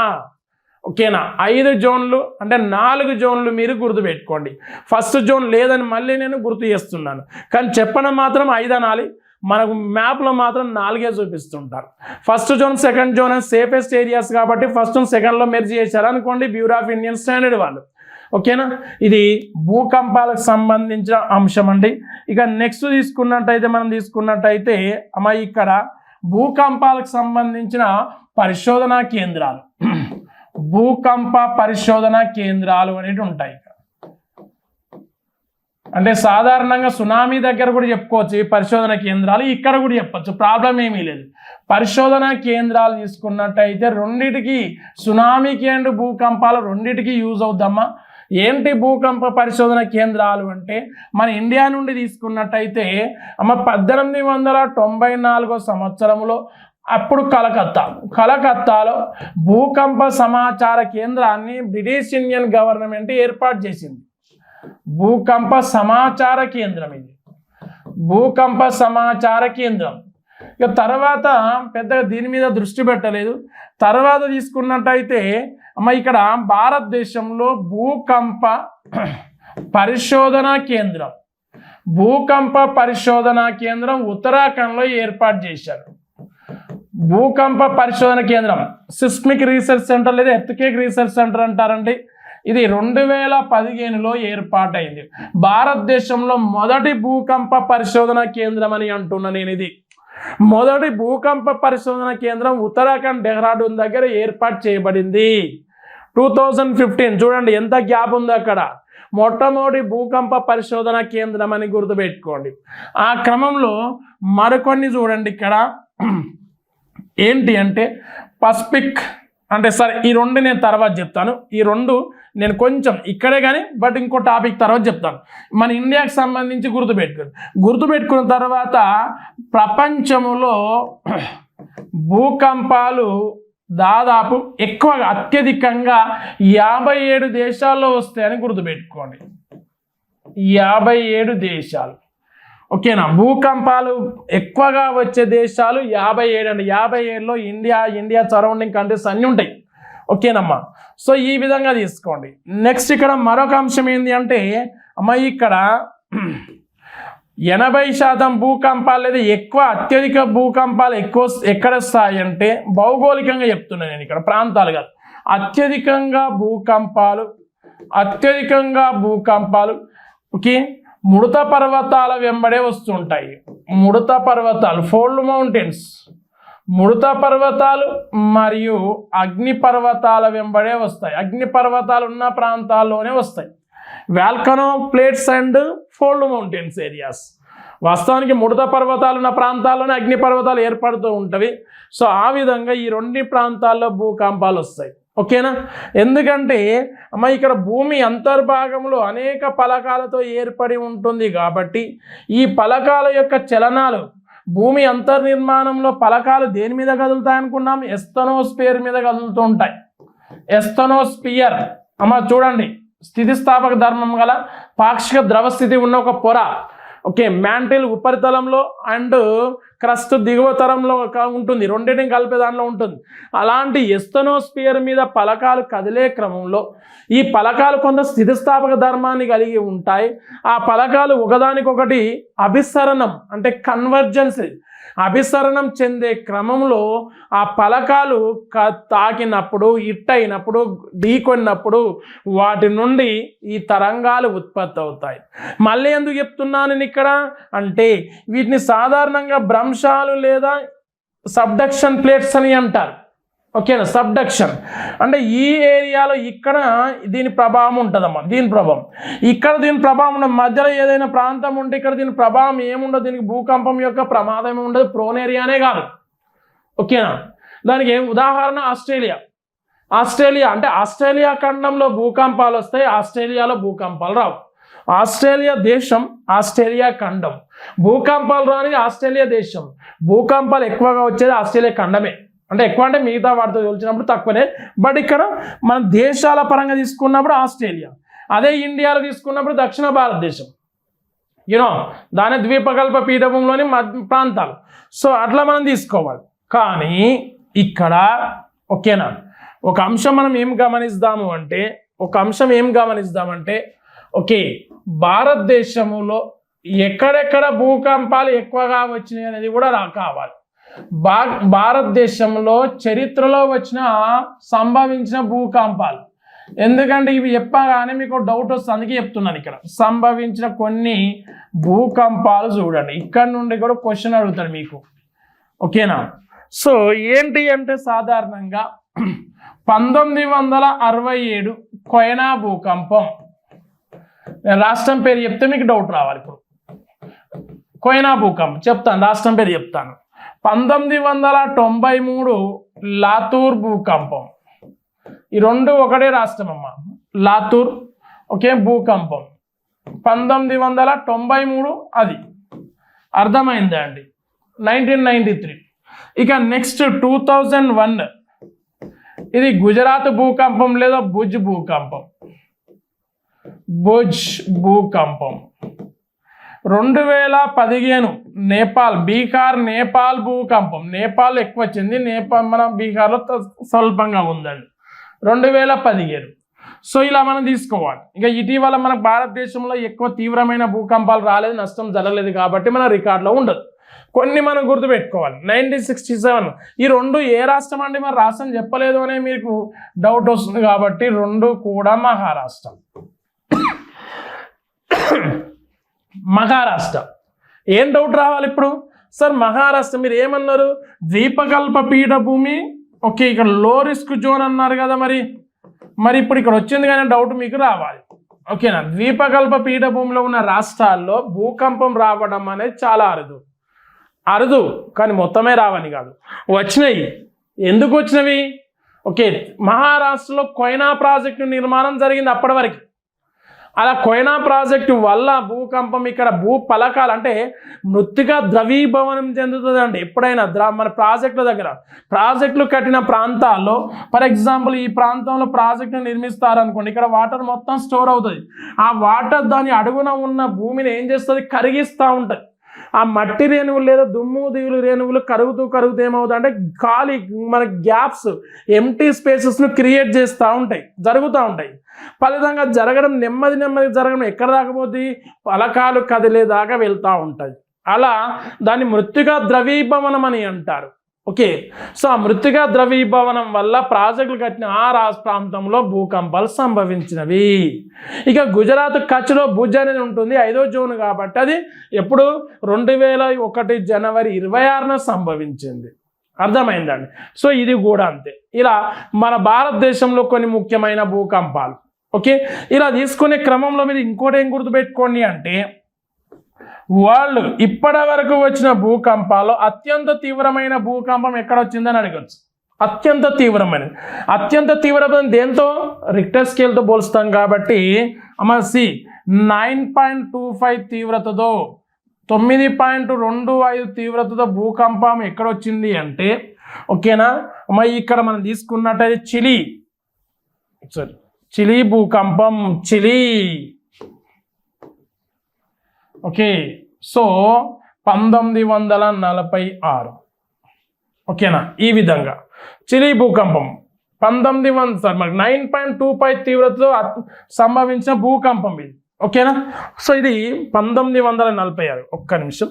ఓకేనా? 5 జోన్లు అంటే 4 జోన్లు మీరు గుర్తుపెట్టుకోండి. ఫస్ట్ జోన్ లేదని మళ్ళీ నేను గుర్తు చేస్తున్నాను, కానీ చెప్పడం మాత్రం 5 అనాలి. మనకు మ్యాప్లో మాత్రం 4 చూపిస్తుంటారు. First zone, second zone safest areas కాబట్టి ఫస్ట్ జోన్ సెకండ్లో మెర్జ్ చేశారు అనుకోండి బ్యూరో ఆఫ్ ఇండియన్ స్టాండర్డ్ వాళ్ళు. ఓకేనా? ఇది భూకంపాలకు సంబంధించిన అంశం అండి. ఇక నెక్స్ట్ తీసుకున్నట్టయితే అమ్మ ఇక్కడ భూకంపాలకు సంబంధించిన పరిశోధనా కేంద్రాలు, భూకంప పరిశోధనా కేంద్రాలు అనేవి ఉంటాయి. అంటే సాధారణంగా సునామీ దగ్గర కూడా చెప్పుకోవచ్చు ఈ పరిశోధన కేంద్రాలు, ఇక్కడ కూడా చెప్పచ్చు, ప్రాబ్లం ఏమీ లేదు. పరిశోధన కేంద్రాలు తీసుకున్నట్టయితే రెండిటికి, సునామీకి అండ్ భూకంపాలు రెండిటికి యూజ్ అవుద్దమ్మా. ఏంటి భూకంప పరిశోధన కేంద్రాలు అంటే మన ఇండియా నుండి తీసుకున్నట్టయితే అమ్మ 1894 సంవత్సరంలో అప్పుడు కలకత్తాలో భూకంప సమాచార కేంద్రాన్ని బ్రిటిష్ ఇండియన్ గవర్నమెంట్ ఏర్పాటు చేసింది. భూకంప సమాచార కేంద్రం ఇది, భూకంప సమాచార కేంద్రం. ఇక తర్వాత పెద్దగా దీని మీద దృష్టి పెట్టలేదు. తర్వాత తీసుకున్నట్టయితే అమ్మ ఇక్కడ భారతదేశంలో భూకంప పరిశోధనా కేంద్రం, భూకంప పరిశోధనా కేంద్రం ఉత్తరాఖండ్లో ఏర్పాటు చేశారు. భూకంప పరిశోధన కేంద్రం సిస్మిక్ రీసెర్చ్ సెంటర్ లేదా ఎర్త్క్వేక్ రీసెర్చ్ సెంటర్ అంటారండి. ఇది 2015లో ఏర్పాటైంది. భారతదేశంలో మొదటి భూకంప పరిశోధన కేంద్రం అని అంటున్నా నేను. ఇది మొదటి భూకంప పరిశోధన కేంద్రం ఉత్తరాఖండ్ డెహ్రాడూన్ దగ్గర ఏర్పాటు చేయబడింది 2015. చూడండి ఎంత గ్యాప్ ఉందో అక్కడ. మొట్టమొదటి భూకంప పరిశోధన కేంద్రం అని గుర్తుపెట్టుకోండి. ఆ క్రమంలో మరికొన్ని చూడండి ఇక్కడ ఏంటి అంటే పసిఫిక్ అంటే సరే ఈ రెండు నేను తర్వాత చెప్తాను. ఈ రెండు నేను కొంచెం ఇక్కడే కానీ బట్ ఇంకో టాపిక్ తర్వాత చెప్తాను. మన ఇండియాకి సంబంధించి గుర్తుపెట్టుకున్న తర్వాత ప్రపంచంలో భూకంపాలు దాదాపు ఎక్కువగా అత్యధికంగా 57 దేశాల్లో వస్తాయని గుర్తుపెట్టుకోండి. 57 దేశాలు. ఓకేనా? భూకంపాలు ఎక్కువగా వచ్చే దేశాలు 57 అండి. 57లో ఇండియా సరౌండింగ్ కంట్రీస్ అన్నీ ఉంటాయి. ఓకేనమ్మా? సో ఈ విధంగా తీసుకోండి. నెక్స్ట్ ఇక్కడ మరొక అంశం ఏంటి అంటే అమ్మ ఇక్కడ 80% భూకంపాలు లేదా అత్యధిక భూకంపాలు ఎక్కడ వస్తాయి అంటే భౌగోళికంగా చెప్తున్నాను నేను ఇక్కడ, ప్రాంతాలు కాదు. అత్యధికంగా భూకంపాలు ఓకే ముడత పర్వతాల వెంబడే వస్తుంటాయి. ముడత పర్వతాలు, ఫోల్డ్ మౌంటైన్స్, ముడత పర్వతాలు మరియు అగ్ని పర్వతాల వెంబడే వస్తాయి. అగ్ని పర్వతాలు ఉన్న ప్రాంతాల్లోనే వస్తాయి. Volcano plates and fold mountains areas. వాస్తవానికి ముడత పర్వతాలు ఉన్న ప్రాంతాల్లోనే అగ్ని పర్వతాలు ఏర్పడుతూ ఉంటవి. సో ఆ విధంగా ఈ రెండు ప్రాంతాల్లో భూకంపాలు వస్తాయి. ఓకేనా? ఎందుకంటే అమ్మ ఇక్కడ భూమి అంతర్భాగంలో అనేక పలకాలతో ఏర్పడి ఉంటుంది కాబట్టి ఈ పలకాల యొక్క చలనాలు, భూమి అంతర్నిర్మాణంలో పలకాలు దేని మీద కదులుతాయి అనుకున్నాం? ఎస్తనోస్పియర్ మీద కదులుతూ ఉంటాయి. ఎస్తనోస్పియర్ అమ్మ చూడండి, స్థితిస్థాపక ధర్మం గల పాక్షిక ద్రవ స్థితి ఉన్న ఒక పొర. ఓకే, మ్యాంటిల్ ఉపరితలంలో అండ్ క్రస్ట్ దిగువ తరంలో ఉంటుంది, రెండింటిని కలిపే దానిలో ఉంటుంది. అలాంటి ఎస్తనోస్పియర్ మీద పలకాలు కదిలే క్రమంలో ఈ పలకాలు కొంత స్థితిస్థాపక ధర్మాన్ని కలిగి ఉంటాయి. ఆ పలకాలు ఒకదానికొకటి అభిసరణం అంటే కన్వర్జెన్స్, అభిసరణం చెందే క్రమంలో ఆ పలకాలు తాకినప్పుడు, హిట్టయినప్పుడు, ఢీకొన్నప్పుడు వాటి నుండి ఈ తరంగాలు ఉత్పత్తి అవుతాయి. మళ్ళీ ఎందుకు చెప్తున్నాను నేను ఇక్కడ అంటే వీటిని సాధారణంగా భ్రంశాలు లేదా సబ్డక్షన్ ప్లేట్స్ అని అంటారు. ఓకేనా? సబ్డక్షన్ అంటే ఈ ఏరియాలో ఇక్కడ దీని ప్రభావం ఉంటుందమ్మా. దీని ప్రభావం ఇక్కడ, దీని ప్రభావం ఉండదు. మధ్యలో ఏదైనా ప్రాంతం ఉంటే ఇక్కడ దీని ప్రభావం ఏముండదు. దీనికి భూకంపం యొక్క ప్రమాదం ఉండదు. ప్రోన్ ఏరియానే కాదు. ఓకేనా? దానికి ఉదాహరణ ఆస్ట్రేలియా అంటే ఆస్ట్రేలియా ఖండంలో భూకంపాలు వస్తాయి, ఆస్ట్రేలియాలో భూకంపాలు రావు. ఆస్ట్రేలియా దేశం, ఆస్ట్రేలియా ఖండం. భూకంపాలు రాని ఆస్ట్రేలియా దేశం. భూకంపాలు ఎక్కువగా వచ్చేది ఆస్ట్రేలియా ఖండమే. అంటే ఎక్కువ అంటే మిగతా వాటితో పోల్చినప్పుడు తక్కువనే. బట్ ఇక్కడ మన దేశాల పరంగా తీసుకున్నప్పుడు ఆస్ట్రేలియా. అదే ఇండియాలో తీసుకున్నప్పుడు దక్షిణ భారతదేశం. దాని ద్వీపకల్ప పీఠభూమిలోని ప్రాంతాలు. సో అట్లా మనం తీసుకోవాలి. కానీ ఇక్కడ ఓకేనా, ఒక అంశం మనం ఏం గమనిస్తామంటే ఓకే, భారతదేశంలో ఎక్కడెక్కడ భూకంపాలు ఎక్కువగా వచ్చినాయి అనేది కూడా కావాలి. భారతదేశంలో చరిత్రలో వచ్చిన సంభవించిన భూకంపాలు, ఎందుకంటే ఇవి చెప్పగానే మీకు డౌట్ వస్తుంది, అందుకే చెప్తున్నాను. ఇక్కడ సంభవించిన కొన్ని భూకంపాలు చూడండి, ఇక్కడ నుండి కూడా క్వశ్చన్ అడుగుతాడు మీకు. ఓకేనా, సో ఏంటి అంటే సాధారణంగా 1967 కొయనా భూకంపం. నేను రాష్ట్రం పేరు చెప్తే మీకు డౌట్ రావాలి. ఇప్పుడు కొయనా భూకంపం చెప్తాను, రాష్ట్రం పేరు చెప్తాను. 1993 లాతూర్ భూకంపం. ఈ రెండు ఒకటే రాష్ట్రం అమ్మ, లాతూర్. ఓకే, భూకంపం 1993 అది అర్థమైందా అండి. 1993. ఇక నెక్స్ట్ 2001 ఇది గుజరాత్ భూకంపం లేదా భుజ్ భూకంపం. 2015 నేపాల్, బీహార్ నేపాల్ భూకంపం. నేపాల్ ఎక్కువ వచ్చింది, నేపాల్ మన బీహార్లో స్వల్పంగా ఉందండి. 2015. సో ఇలా మనం తీసుకోవాలి. ఇక ఇటీవల మన భారతదేశంలో ఎక్కువ తీవ్రమైన భూకంపాలు రాలేదు, నష్టం జరగలేదు కాబట్టి మన రికార్డులో ఉండదు. కొన్ని మనం గుర్తుపెట్టుకోవాలి. 1967 ఈ రెండు ఏ రాష్ట్రం అండి, మరి రాష్ట్రం చెప్పలేదు అనే మీకు డౌట్ వస్తుంది కాబట్టి రెండు కూడా మహారాష్ట్ర. మహారాష్ట్ర ఏం డౌట్ రావాలి ఇప్పుడు? సార్ మహారాష్ట్ర మీరు ఏమన్నారు? ద్వీపకల్ప పీఠభూమి. ఓకే, ఇక్కడ లో రిస్క్ జోన్ అన్నారు కదా, మరి ఇప్పుడు ఇక్కడ వచ్చింది కానీ డౌట్ మీకు రావాలి. ఓకేనా, ద్వీపకల్ప పీఠభూమిలో ఉన్న రాష్ట్రాల్లో భూకంపం రావడం అనేది చాలా అరుదు, కానీ మొత్తమే రావని కాదు, వచ్చినాయి. ఎందుకు వచ్చినవి? ఓకే, మహారాష్ట్రలో కొయనా ప్రాజెక్టు నిర్మాణం జరిగింది అప్పటి వరకు. అలా కొయనా ప్రాజెక్టు వల్ల భూకంపం ఇక్కడ భూపలకాలు అంటే మృత్తిక ద్రవీభవనం చెందుతుందండి. ఎప్పుడైనా మన ప్రాజెక్టుల దగ్గర ప్రాజెక్టులు కట్టిన ప్రాంతాల్లో, ఫర్ ఎగ్జాంపుల్ ఈ ప్రాంతంలో ప్రాజెక్టును నిర్మిస్తారనుకోండి, ఇక్కడ వాటర్ మొత్తం స్టోర్ అవుతుంది. ఆ వాటర్ దాని అడుగున ఉన్న భూమిని ఏం చేస్తుంది? కరిగిస్తూ ఉంటుంది. ఆ మట్టి రేణువులు లేదా దుమ్ము దిగులు రేణువులు కరుగుతూ ఏమవుతుంది అంటే ఖాళీ మన గ్యాప్స్, ఎంటీ స్పేసెస్ను క్రియేట్ జరుగుతూ ఉంటాయి. ఫలితంగా నెమ్మది జరగడం ఎక్కడ దాకపోతే పలకాలు కదిలేదాకా వెళ్తూ ఉంటుంది. అలా దాన్ని మృత్తికా ద్రవీభవనం అని అంటారు. ఓకే, సో ఆ మృత్తికా ద్రవీభవనం వల్ల ప్రాజెక్టులు కట్టిన ఆ ప్రాంతంలో భూకంపాలు సంభవించినవి. ఇక గుజరాత్ కచ్లో భుజ్ అనేది ఉంటుంది, 5వ జోన్ కాబట్టి అది ఎప్పుడు 2001 జనవరి 26న సంభవించింది. అర్థమైందండి. సో ఇది కూడా అంతే. ఇలా మన భారతదేశంలో కొన్ని ముఖ్యమైన భూకంపాలు. ఓకే, ఇలా తీసుకునే క్రమంలో మీరు ఇంకోటి ఏం గుర్తుపెట్టుకోండి అంటే, వరల్డ్ ఇప్పటి వరకు వచ్చిన భూకంపాలు అత్యంత తీవ్రమైన భూకంపం ఎక్కడ వచ్చిందని అడగచ్చు. అత్యంత తీవ్రమైన దేంతో? రిక్టర్ స్కేల్తో పోల్స్తాం కాబట్టి సి 9.25 తీవ్రతతో 9.25 తీవ్రతతో భూకంపం ఎక్కడ వచ్చింది అంటే, ఓకేనా, మరి ఇక్కడ మనం తీసుకున్నట్టయితే చిలీ భూకంపం. Okay, so 1946. ఓకేనా, ఈ విధంగా చిలీ భూకంపం 9.25 తీవ్రతతో సంభవించిన భూకంపం ఇది. ఓకేనా, సో ఇది 1946. ఒక్క నిమిషం,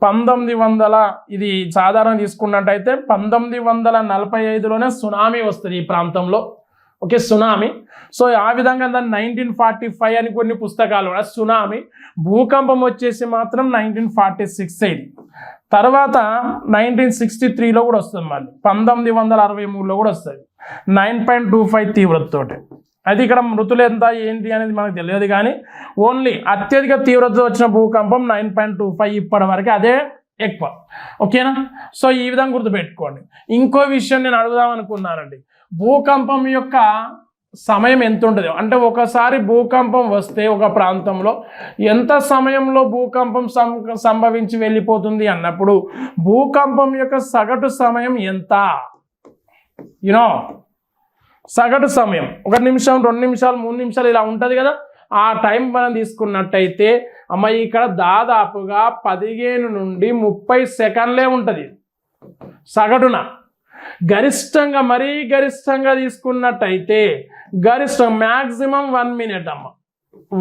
1900 ఇది సాధారణ తీసుకున్నట్టయితే 1945లోనే సునామీ వస్తుంది ఈ ప్రాంతంలో. Okay, tsunami. సో ఆ విధంగా దాన్ని 1945 అని కొన్ని పుస్తకాలు కూడా. సునామీ భూకంపం వచ్చేసి మాత్రం 1946 అయింది. తర్వాత 1963లో కూడా వస్తుంది, మళ్ళీ 1963లో కూడా వస్తుంది 9.25 తీవ్రతతోటి. అది ఇక్కడ మృతులు ఎంత ఏంటి అనేది మనకు తెలియదు, కానీ ఓన్లీ అత్యధిక తీవ్రతతో వచ్చిన భూకంపం 9.25 ఇప్పటి వరకు, అదే ఎక్కువ. ఓకేనా, సో ఈ విధంగా గుర్తుపెట్టుకోండి. ఇంకో విషయం నేను అడుగుదాం అనుకున్నానండి, భూకంపం యొక్క సమయం ఎంత ఉంటుంది అంటే ఒకసారి భూకంపం వస్తే ఒక ప్రాంతంలో ఎంత సమయంలో భూకంపం సంభవించి వెళ్ళిపోతుంది అన్నప్పుడు భూకంపం యొక్క సగటు సమయం ఎంత సగటు సమయం 1 నిమిషం 2 నిమిషాలు 3 నిమిషాలు ఇలా ఉంటుంది కదా ఆ టైం మనం తీసుకున్నట్టయితే అమ్మ ఇక్కడ దాదాపుగా 15 నుండి 30 సెకండ్లే ఉంటుంది సగటున గరిష్టంగా మరీ గరిష్టంగా తీసుకున్నట్టయితే గరిష్టం మ్యాక్సిమం 1 మినిట్ అమ్మ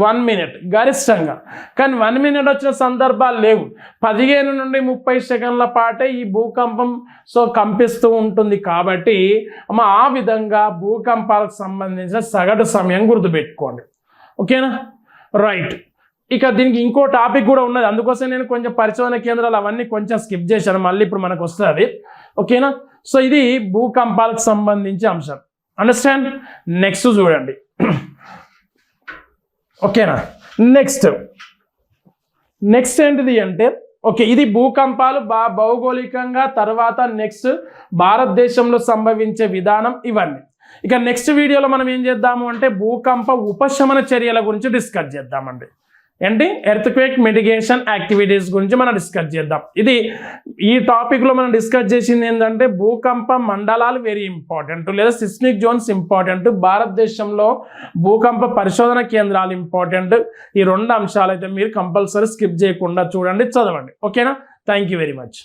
1 మినిట్ గరిష్టంగా కానీ 1 మినిట్ వచ్చిన సందర్భాలు లేవు 15 నుండి 30 సెకండ్ల పాటే ఈ భూకంపం కంపిస్తూ ఉంటుంది కాబట్టి అమ్మ ఆ విధంగా భూకంపాలకు సంబంధించిన సగటు సమయం గుర్తుపెట్టుకోండి ఓకేనా రైట్ ఇక దీనికి ఇంకో టాపిక్ కూడా ఉన్నది అందుకోసం నేను కొంచెం పరిశోధన కేంద్రాలు అవన్నీ కొంచెం స్కిప్ చేశాను మళ్ళీ ఇప్పుడు మనకు వస్తుంది ఓకేనా సో ఇది భూకంపాలకు సంబంధించి అంశం అండర్స్టాండ్ నెక్స్ట్ చూడండి ఓకేనా నెక్స్ట్ ఏంటిది అంటే ఓకే ఇది భూకంపాలు భౌగోళికంగా తర్వాత నెక్స్ట్ భారతదేశంలో సంభవించే విధానం ఇవన్నీ ఇక నెక్స్ట్ వీడియోలో మనం ఏం చేద్దాము అంటే భూకంప ఉపశమన చర్యల గురించి డిస్కస్ చేద్దామండి ఏంటి ఎర్త్క్వేక్ మిటిగేషన్ యాక్టివిటీస్ గురించి మనం డిస్కస్ చేద్దాం ఇది ఈ టాపిక్లో మనం డిస్కస్ చేసింది ఏంటంటే భూకంప మండలాలు వెరీ ఇంపార్టెంట్ లేదా సిస్మిక్ జోన్స్ ఇంపార్టెంట్ భారతదేశంలో భూకంప పరిశోధన కేంద్రాలు ఇంపార్టెంట్ ఈ 2 అంశాలు అయితే మీరు కంపల్సరీ స్కిప్ చేయకుండా చూడండి చదవండి ఓకేనా థ్యాంక్ యూ వెరీ మచ్